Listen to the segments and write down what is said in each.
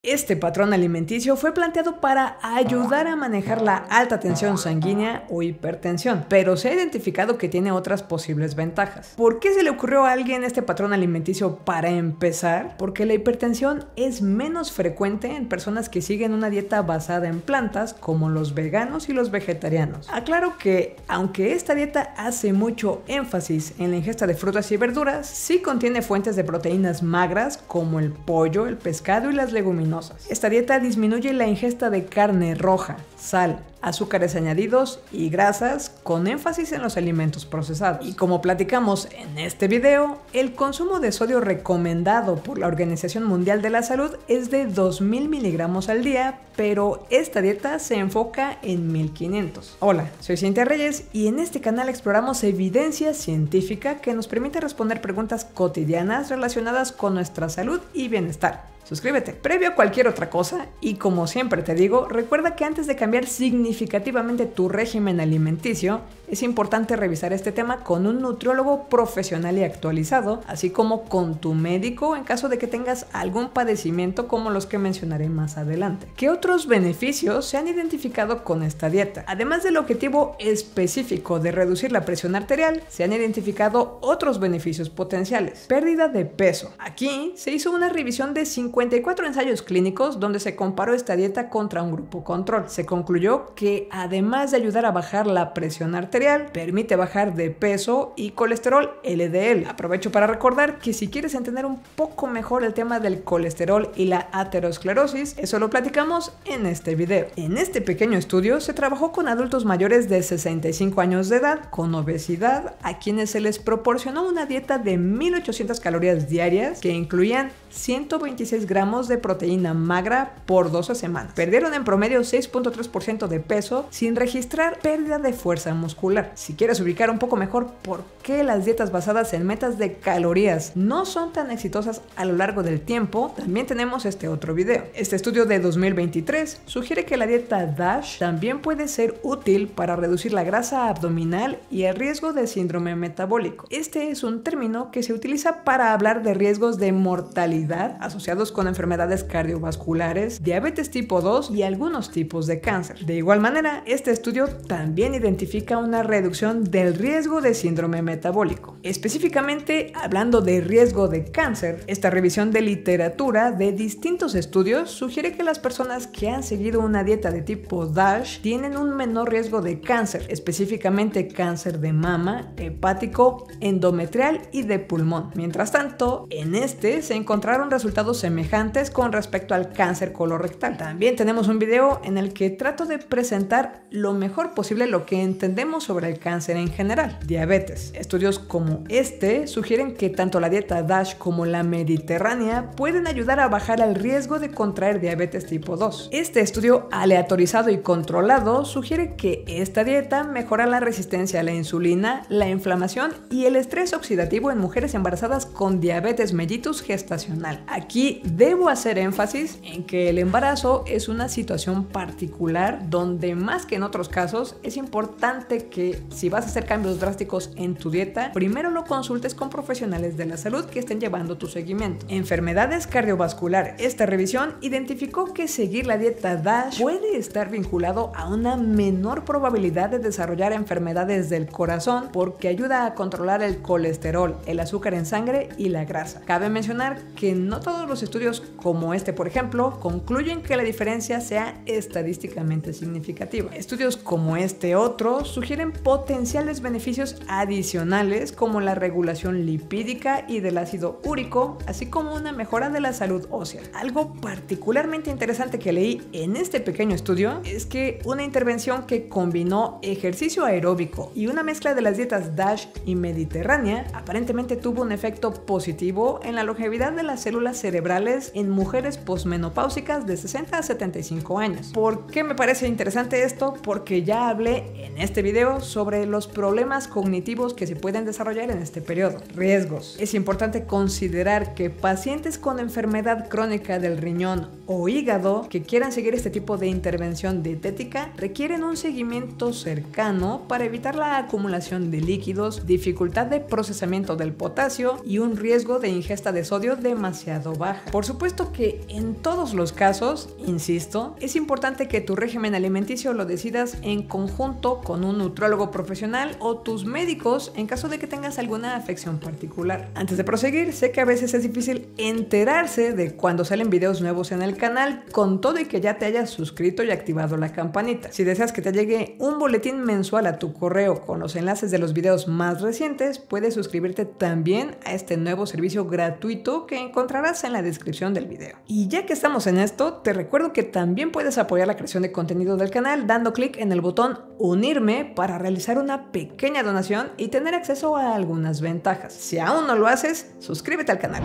Este patrón alimenticio fue planteado para ayudar a manejar la alta tensión sanguínea o hipertensión, pero se ha identificado que tiene otras posibles ventajas. ¿Por qué se le ocurrió a alguien este patrón alimenticio para empezar? Porque la hipertensión es menos frecuente en personas que siguen una dieta basada en plantas, como los veganos y los vegetarianos. Aclaro que, aunque esta dieta hace mucho énfasis en la ingesta de frutas y verduras, sí contiene fuentes de proteínas magras como el pollo, el pescado y las leguminosas. Esta dieta disminuye la ingesta de carne roja, sal, azúcares añadidos y grasas, con énfasis en los alimentos procesados. Y como platicamos en este video, el consumo de sodio recomendado por la Organización Mundial de la Salud es de 2000 miligramos al día, pero esta dieta se enfoca en 1500. Hola, soy Cintia Reyes y en este canal exploramos evidencia científica que nos permite responder preguntas cotidianas relacionadas con nuestra salud y bienestar. Suscríbete. Previo a cualquier otra cosa, y como siempre te digo, recuerda que antes de cambiar significativamente tu régimen alimenticio, es importante revisar este tema con un nutriólogo profesional y actualizado, así como con tu médico en caso de que tengas algún padecimiento como los que mencionaré más adelante. ¿Qué otros beneficios se han identificado con esta dieta? Además del objetivo específico de reducir la presión arterial, se han identificado otros beneficios potenciales. Pérdida de peso. Aquí se hizo una revisión de 54 ensayos clínicos donde se comparó esta dieta contra un grupo control. Se concluyó que además de ayudar a bajar la presión arterial, permite bajar de peso y colesterol LDL. Aprovecho para recordar que si quieres entender un poco mejor el tema del colesterol y la aterosclerosis, eso lo platicamos en este video. En este pequeño estudio se trabajó con adultos mayores de 65 años de edad con obesidad, a quienes se les proporcionó una dieta de 1800 calorías diarias que incluían 126 gramos de proteína magra por 12 semanas. Perdieron en promedio 6.3% de peso sin registrar pérdida de fuerza muscular. Si quieres ubicar un poco mejor por qué las dietas basadas en metas de calorías no son tan exitosas a lo largo del tiempo, también tenemos este otro video. Este estudio de 2023 sugiere que la dieta DASH también puede ser útil para reducir la grasa abdominal y el riesgo de síndrome metabólico. Este es un término que se utiliza para hablar de riesgos de mortalidad asociados con enfermedades cardiovasculares, diabetes tipo 2 y algunos tipos de cáncer. De igual manera, este estudio también identifica una reducción del riesgo de síndrome metabólico. Específicamente, hablando de riesgo de cáncer, esta revisión de literatura de distintos estudios sugiere que las personas que han seguido una dieta de tipo DASH tienen un menor riesgo de cáncer, específicamente cáncer de mama, hepático, endometrial y de pulmón. Mientras tanto, en este se encontraron resultados semejantes con respecto al cáncer colorectal. También tenemos un video en el que trato de presentar lo mejor posible lo que entendemos sobre el cáncer en general. Diabetes. Estudios como este sugieren que tanto la dieta DASH como la mediterránea pueden ayudar a bajar el riesgo de contraer diabetes tipo 2. Este estudio aleatorizado y controlado sugiere que esta dieta mejora la resistencia a la insulina, la inflamación y el estrés oxidativo en mujeres embarazadas con diabetes mellitus gestacional. Aquí debo hacer énfasis en que el embarazo es una situación particular donde, más que en otros casos, es importante que si vas a hacer cambios drásticos en tu dieta, primero lo consultes con profesionales de la salud que estén llevando tu seguimiento. Enfermedades cardiovasculares. Esta revisión identificó que seguir la dieta DASH puede estar vinculado a una menor probabilidad de desarrollar enfermedades del corazón porque ayuda a controlar el colesterol, el azúcar en sangre y la grasa. Cabe mencionar que no todos los estudios como este, por ejemplo, concluyen que la diferencia sea estadísticamente significativa. Estudios como este otro sugieren potenciales beneficios adicionales como la regulación lipídica y del ácido úrico, así como una mejora de la salud ósea. Algo particularmente interesante que leí en este pequeño estudio es que una intervención que combinó ejercicio aeróbico y una mezcla de las dietas DASH y mediterránea aparentemente tuvo un efecto positivo en la longevidad de las células cerebrales en mujeres posmenopáusicas de 60 a 75 años. ¿Por qué me parece interesante esto? Porque ya hablé en este video video sobre los problemas cognitivos que se pueden desarrollar en este periodo. Riesgos. Es importante considerar que pacientes con enfermedad crónica del riñón o hígado que quieran seguir este tipo de intervención dietética requieren un seguimiento cercano para evitar la acumulación de líquidos, dificultad de procesamiento del potasio y un riesgo de ingesta de sodio demasiado baja. Por supuesto que en todos los casos, insisto, es importante que tu régimen alimenticio lo decidas en conjunto con un nutriólogo profesional o tus médicos en caso de que tengas alguna afección particular. Antes de proseguir, sé que a veces es difícil enterarse de cuando salen videos nuevos en el canal, con todo y que ya te hayas suscrito y activado la campanita. Si deseas que te llegue un boletín mensual a tu correo con los enlaces de los videos más recientes, puedes suscribirte también a este nuevo servicio gratuito que encontrarás en la descripción del video. Y ya que estamos en esto, te recuerdo que también puedes apoyar la creación de contenido del canal dando clic en el botón unirme para realizar una pequeña donación y tener acceso a algunas ventajas. Si aún no lo haces, suscríbete al canal.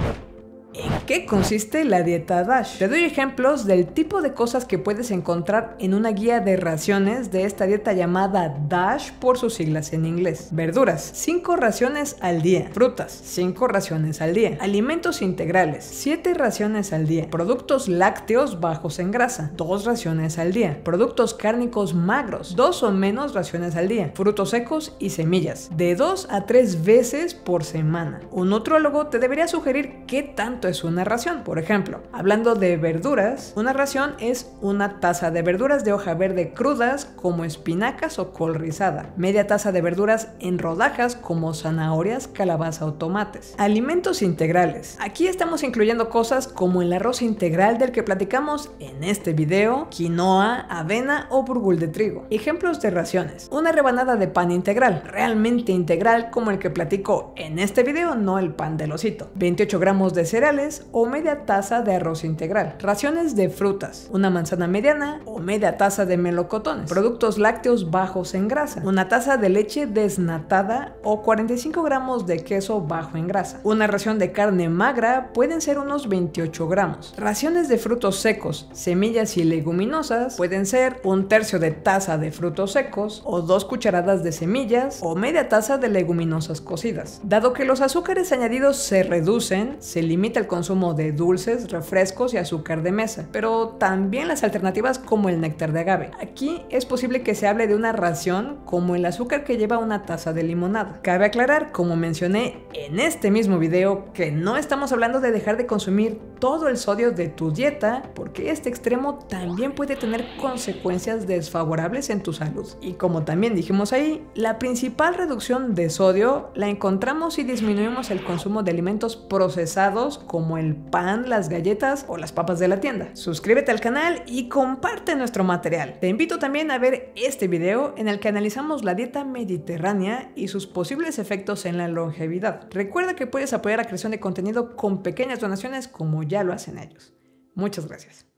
¿En qué consiste la dieta DASH? Te doy ejemplos del tipo de cosas que puedes encontrar en una guía de raciones de esta dieta llamada DASH por sus siglas en inglés. Verduras, 5 raciones al día. Frutas, 5 raciones al día. Alimentos integrales, 7 raciones al día. Productos lácteos bajos en grasa, 2 raciones al día. Productos cárnicos magros, 2 o menos raciones al día. Frutos secos y semillas, de 2 a 3 veces por semana. Un nutriólogo te debería sugerir qué tanto es una ración. Por ejemplo, hablando de verduras, una ración es una taza de verduras de hoja verde crudas como espinacas o col rizada, media taza de verduras en rodajas como zanahorias, calabaza o tomates. Alimentos integrales. Aquí estamos incluyendo cosas como el arroz integral del que platicamos en este video, quinoa, avena o burgul de trigo. Ejemplos de raciones. Una rebanada de pan integral, realmente integral como el que platico en este video, no el pan del osito. 28 gramos de cereal o media taza de arroz integral. Raciones de frutas, una manzana mediana o media taza de melocotones. Productos lácteos bajos en grasa, una taza de leche desnatada o 45 gramos de queso bajo en grasa. Una ración de carne magra pueden ser unos 28 gramos. Raciones de frutos secos, semillas y leguminosas pueden ser un tercio de taza de frutos secos o 2 cucharadas de semillas o media taza de leguminosas cocidas. Dado que los azúcares añadidos se reducen, se limita el consumo de dulces, refrescos y azúcar de mesa, pero también las alternativas como el néctar de agave. Aquí es posible que se hable de una ración como el azúcar que lleva una taza de limonada. Cabe aclarar, como mencioné en este mismo video, que no estamos hablando de dejar de consumir todo el sodio de tu dieta, porque este extremo también puede tener consecuencias desfavorables en tu salud. Y como también dijimos ahí, la principal reducción de sodio la encontramos si disminuimos el consumo de alimentos procesados como el pan, las galletas o las papas de la tienda. Suscríbete al canal y comparte nuestro material. Te invito también a ver este video en el que analizamos la dieta mediterránea y sus posibles efectos en la longevidad. Recuerda que puedes apoyar la creación de contenido con pequeñas donaciones como ya lo hacen ellos. Muchas gracias.